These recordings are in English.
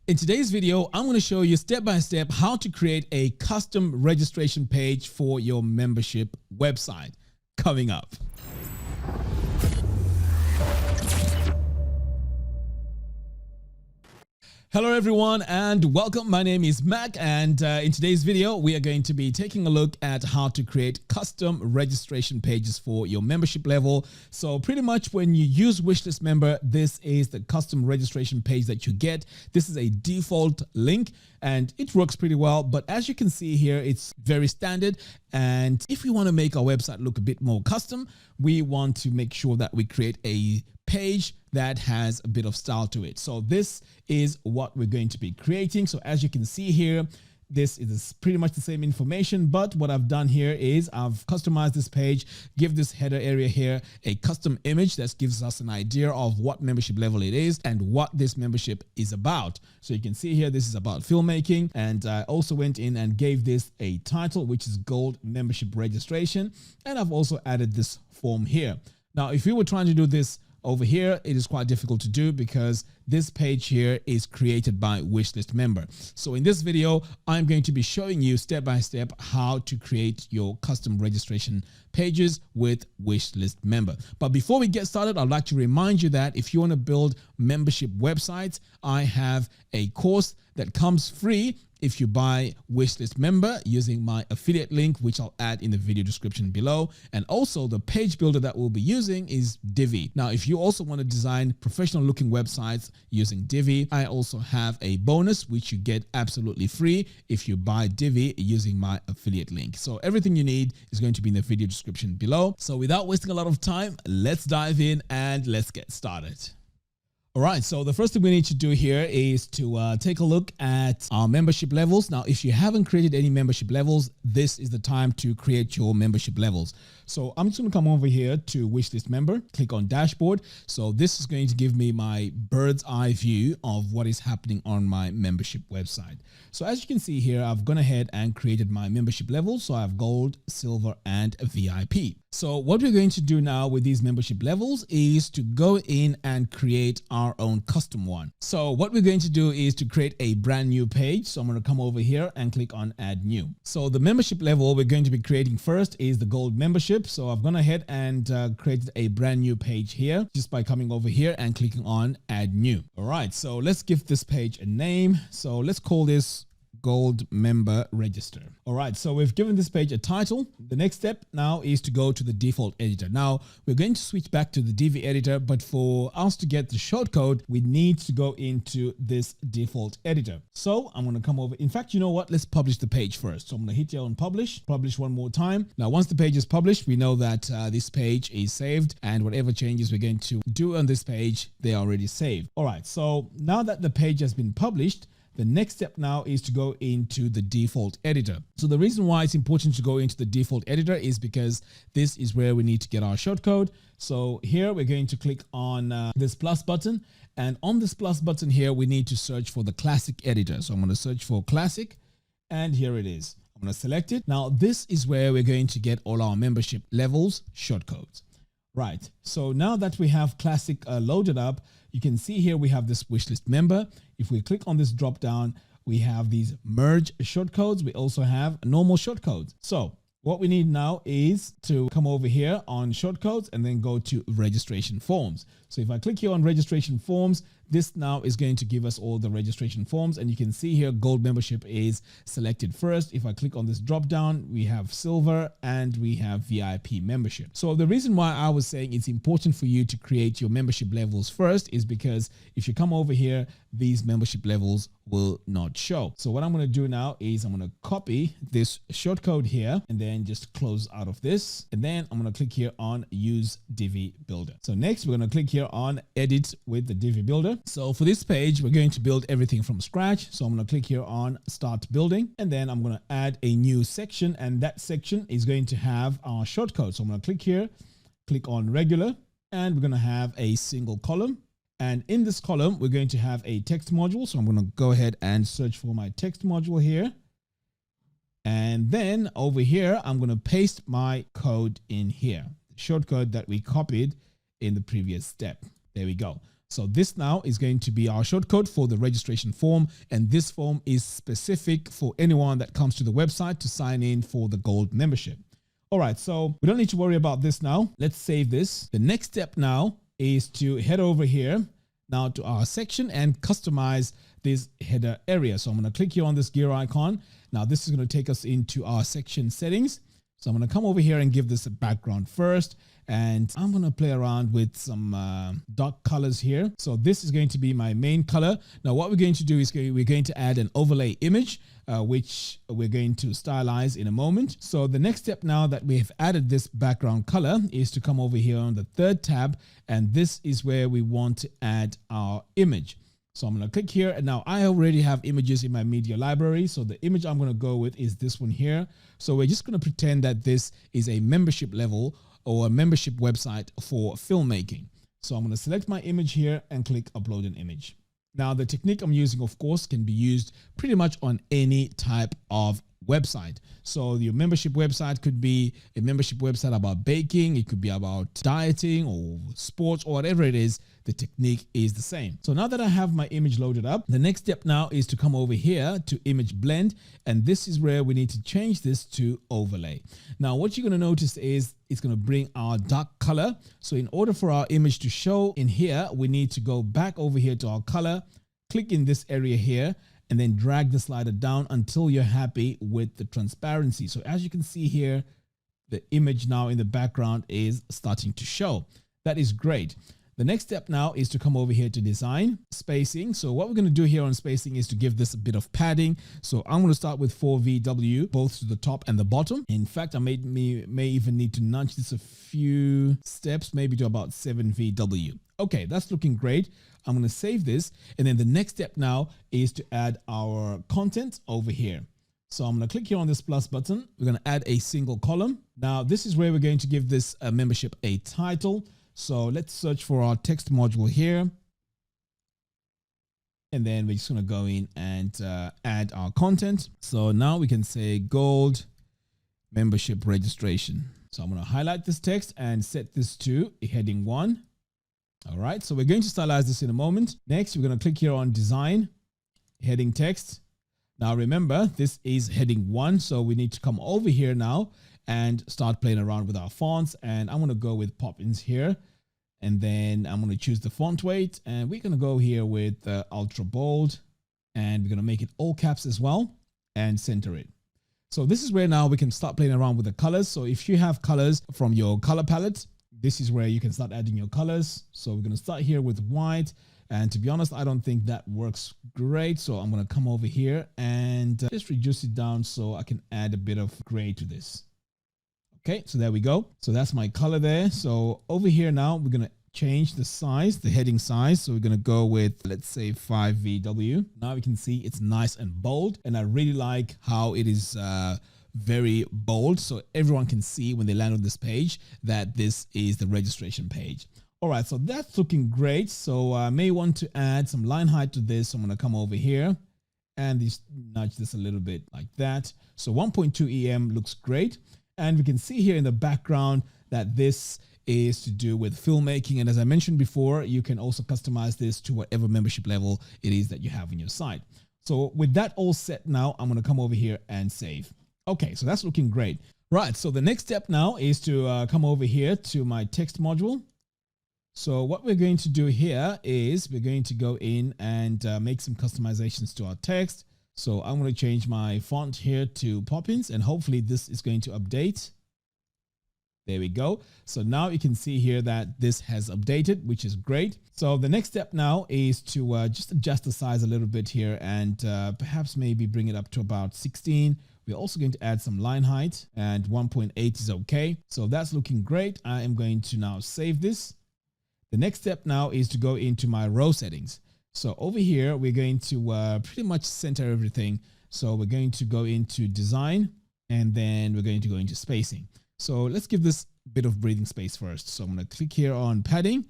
In today's video, I'm going to show you step by step how to create a custom registration page for your membership website. Coming up. Hello everyone and welcome. My name is Mac and in today's video we are going to be taking a look at how to create custom registration pages for your membership level. So pretty much when you use Wishlist member, this is the custom registration page that you get. This is a default link and it works pretty well, but as you can see here, it's very standard. And if we want to make our website look a bit more custom, we want to make sure that we create a page that has a bit of style to it. So this is what we're going to be creating. So as you can see here, this is pretty much the same information, but what I've done here is I've customized this page, give this header area here a custom image that gives us an idea of what membership level it is and what this membership is about. So you can see here, this is about filmmaking. And I also went in and gave this a title, which is Gold Membership Registration. And I've also added this form here. Now, if we were trying to do this over here, it is quite difficult to do because this page here is created by Wishlist member. So in this video, I'm going to be showing you step by step how to create your custom registration pages with Wishlist member. But before we get started, I'd like to remind you that if you want to build membership websites, I have a course that comes free if you buy Wishlist member using my affiliate link, which I'll add in the video description below. And also the page builder that we'll be using is Divi. Now, if you also want to design professional looking websites using Divi, I also have a bonus, which you get absolutely free if you buy Divi using my affiliate link. So everything you need is going to be in the video description below. So without wasting a lot of time, let's dive in and let's get started. All right, so the first thing we need to do here is to take a look at our membership levels. Now, if you haven't created any membership levels, this is the time to create your membership levels. So I'm just going to come over here to Wishlist member, click on dashboard. So this is going to give me my bird's eye view of what is happening on my membership website. So as you can see here, I've gone ahead and created my membership levels. So I have gold, silver, and VIP. So what we're going to do now with these membership levels is to go in and create our own custom one. So what we're going to do is to create a brand new page. So I'm going to come over here and click on add new. So the membership level we're going to be creating first is the gold membership. So I've gone ahead and created a brand new page here just by coming over here and clicking on add new. All right, so let's give this page a name. So let's call this Gold Member Register. All right, so we've given this page a title. The next step now is to go to the default editor. Now we're going to switch back to the Divi editor, but for us to get the shortcode, we need to go into this default editor. So I'm going to come over. In fact, you know what? Let's publish the page first. So I'm going to hit here on publish one more time. Now, once the page is published, we know that this page is saved and whatever changes we're going to do on this page, they are already saved. All right, so now that the page has been published, the next step now is to go into the default editor. So the reason why it's important to go into the default editor is because this is where we need to get our shortcode. So here we're going to click on this plus button, and on this plus button here, we need to search for the classic editor. So I'm going to search for classic and here it is. I'm going to select it. Now this is where we're going to get all our membership levels shortcodes. Right. So now that we have classic loaded up, you can see here we have this Wishlist member. If we click on this drop down, we have these merge shortcodes. We also have normal shortcodes. So what we need now is to come over here on shortcodes and then go to registration forms. So if I click here on registration forms, this now is going to give us all the registration forms. And you can see here, gold membership is selected first. If I click on this drop down, we have silver and we have VIP membership. So the reason why I was saying it's important for you to create your membership levels first is because if you come over here, these membership levels will not show. So what I'm going to do now is I'm going to copy this shortcode here and then just close out of this. And then I'm going to click here on use Divi builder. So next we're going to click here on edit with the Divi builder. So for this page, we're going to build everything from scratch. So I'm going to click here on start building and then I'm going to add a new section and that section is going to have our shortcode. So I'm going to click here, click on regular and we're going to have a single column. And in this column, we're going to have a text module. So I'm going to go ahead and search for my text module here. And then over here, I'm going to paste my code in here, the shortcode that we copied in the previous step. There we go. So this now is going to be our shortcode for the registration form. And this form is specific for anyone that comes to the website to sign in for the gold membership. All right, so we don't need to worry about this now. Let's save this. The next step now is to head over here now to our section and customize this header area. So I'm going to click here on this gear icon. Now this is going to take us into our section settings. So I'm going to come over here and give this a background first. And I'm going to play around with some dark colors here. So this is going to be my main color. Now what we're going to do is we're going to add an overlay image, which we're going to stylize in a moment. So the next step now that we have added this background color is to come over here on the third tab. And this is where we want to add our image. So I'm going to click here, and now I already have images in my media library. So the image I'm going to go with is this one here. So we're just going to pretend that this is a membership level or a membership website for filmmaking. So I'm going to select my image here and click upload an image. Now the technique I'm using, of course, can be used pretty much on any type of website. So your membership website could be a membership website about baking. It could be about dieting or sports or whatever it is. The technique is the same. So now that I have my image loaded up, the next step now is to come over here to image blend. And this is where we need to change this to overlay. Now, what you're going to notice is it's going to bring our dark color. So in order for our image to show in here, we need to go back over here to our color, click in this area here, and then drag the slider down until you're happy with the transparency. So as you can see here, the image now in the background is starting to show. That is great. The next step now is to come over here to design spacing. So what we're going to do here on spacing is to give this a bit of padding. So I'm going to start with 4 VW, both to the top and the bottom. In fact, I may even need to nudge this a few steps, maybe to about 7 VW. Okay, that's looking great. I'm going to save this. And then the next step now is to add our content over here. So I'm going to click here on this plus button. We're going to add a single column. Now, this is where we're going to give this membership a title. So let's search for our text module here. And then we're just going to go in and add our content. So now we can say gold membership registration. So I'm going to highlight this text and set this to heading 1. All right, so we're going to stylize this in a moment. Next, we're going to click here on design, heading text. Now remember, this is heading 1. So we need to come over here now and start playing around with our fonts. And I'm going to go with Poppins here. And then I'm going to choose the font weight. And we're going to go here with ultra bold. And we're going to make it all caps as well and center it. So this is where now we can start playing around with the colors. So if you have colors from your color palette, this is where you can start adding your colors. So we're going to start here with white. And to be honest, I don't think that works great. So I'm going to come over here and just reduce it down so I can add a bit of gray to this. Okay, so there we go. So that's my color there. So over here now, we're going to change the size, the heading size. So we're going to go with, let's say 5 VW. Now we can see it's nice and bold. And I really like how it is very bold. So everyone can see when they land on this page that this is the registration page. All right, so that's looking great. So I may want to add some line height to this. So I'm going to come over here and just nudge this a little bit like that. So 1.2 EM looks great. And we can see here in the background that this is to do with filmmaking. And as I mentioned before, you can also customize this to whatever membership level it is that you have on your site. So with that all set now, I'm going to come over here and save. Okay, so that's looking great. Right, so the next step now is to come over here to my text module. So what we're going to do here is we're going to go in and make some customizations to our text. So I'm going to change my font here to Poppins, and hopefully this is going to update. There we go. So now you can see here that this has updated, which is great. So the next step now is to just adjust the size a little bit here and perhaps maybe bring it up to about 16. We're also going to add some line height, and 1.8 is okay. So that's looking great. I am going to now save this. The next step now is to go into my row settings. So over here, we're going to pretty much center everything. So we're going to go into design, and then we're going to go into spacing. So let's give this a bit of breathing space first. So I'm going to click here on padding,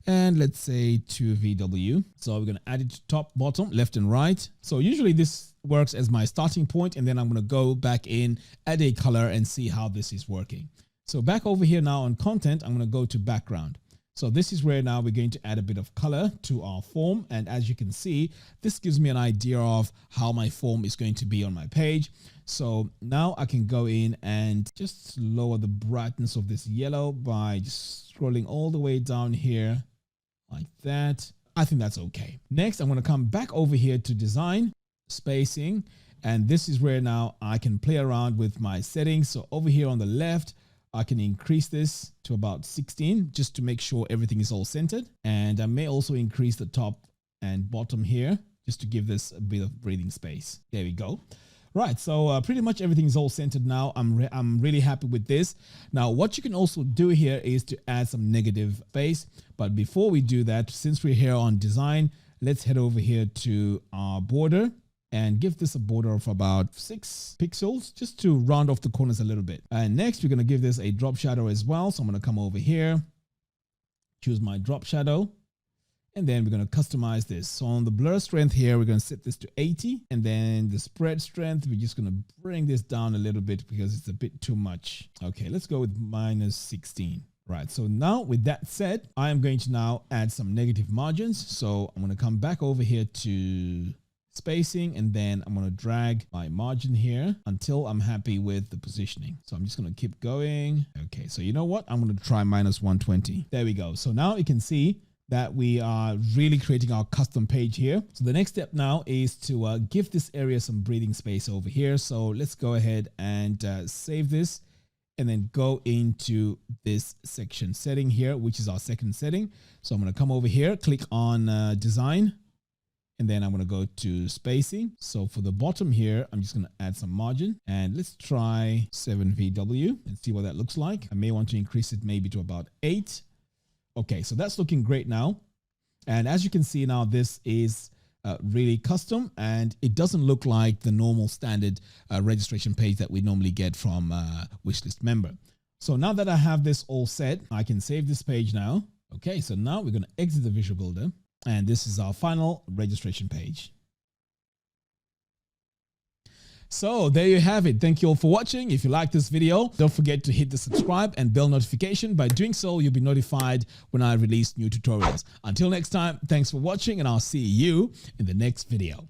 and let's say 2 VW. So we're going to add it to top, bottom, left, and right. So usually this works as my starting point, and then I'm going to go back in, add a color, and see how this is working. So back over here now on content, I'm going to go to background. So this is where now we're going to add a bit of color to our form. And as you can see, this gives me an idea of how my form is going to be on my page. So now I can go in and just lower the brightness of this yellow by just scrolling all the way down here like that. I think that's okay. Next, I'm going to come back over here to design, spacing. And this is where now I can play around with my settings. So over here on the left, I can increase this to about 16 just to make sure everything is all centered. And I may also increase the top and bottom here just to give this a bit of breathing space. There we go. Right, so pretty much everything is all centered now. I'm really happy with this. Now, what you can also do here is to add some negative space. But before we do that, since we're here on design, let's head over here to our border and give this a border of about 6 pixels just to round off the corners a little bit. And next, we're going to give this a drop shadow as well. So I'm going to come over here, choose my drop shadow, and then we're going to customize this. So on the blur strength here, we're going to set this to 80. And then the spread strength, we're just going to bring this down a little bit because it's a bit too much. Okay, let's go with minus 16. Right, so now with that said, I am going to now add some negative margins. So I'm going to come back over here to spacing, and then I'm going to drag my margin here until I'm happy with the positioning. So I'm just going to keep going. Okay, so you know what? I'm going to try minus 120. There we go. So now you can see that we are really creating our custom page here. So the next step now is to give this area some breathing space over here. So let's go ahead and save this and then go into this section setting here, which is our second setting. So I'm going to come over here, click on design, and then I'm going to go to spacing. So for the bottom here, I'm just going to add some margin, and let's try 7 VW and see what that looks like. I may want to increase it maybe to about 8. Okay, so that's looking great now. And as you can see now, this is really custom, and it doesn't look like the normal standard registration page that we normally get from Wishlist member. So now that I have this all set, I can save this page now. Okay, so now we're going to exit the Visual Builder. And this is our final registration page. So there you have it. Thank you all for watching. If you like this video, don't forget to hit the subscribe and bell notification. By doing so, you'll be notified when I release new tutorials. Until next time, thanks for watching, and I'll see you in the next video.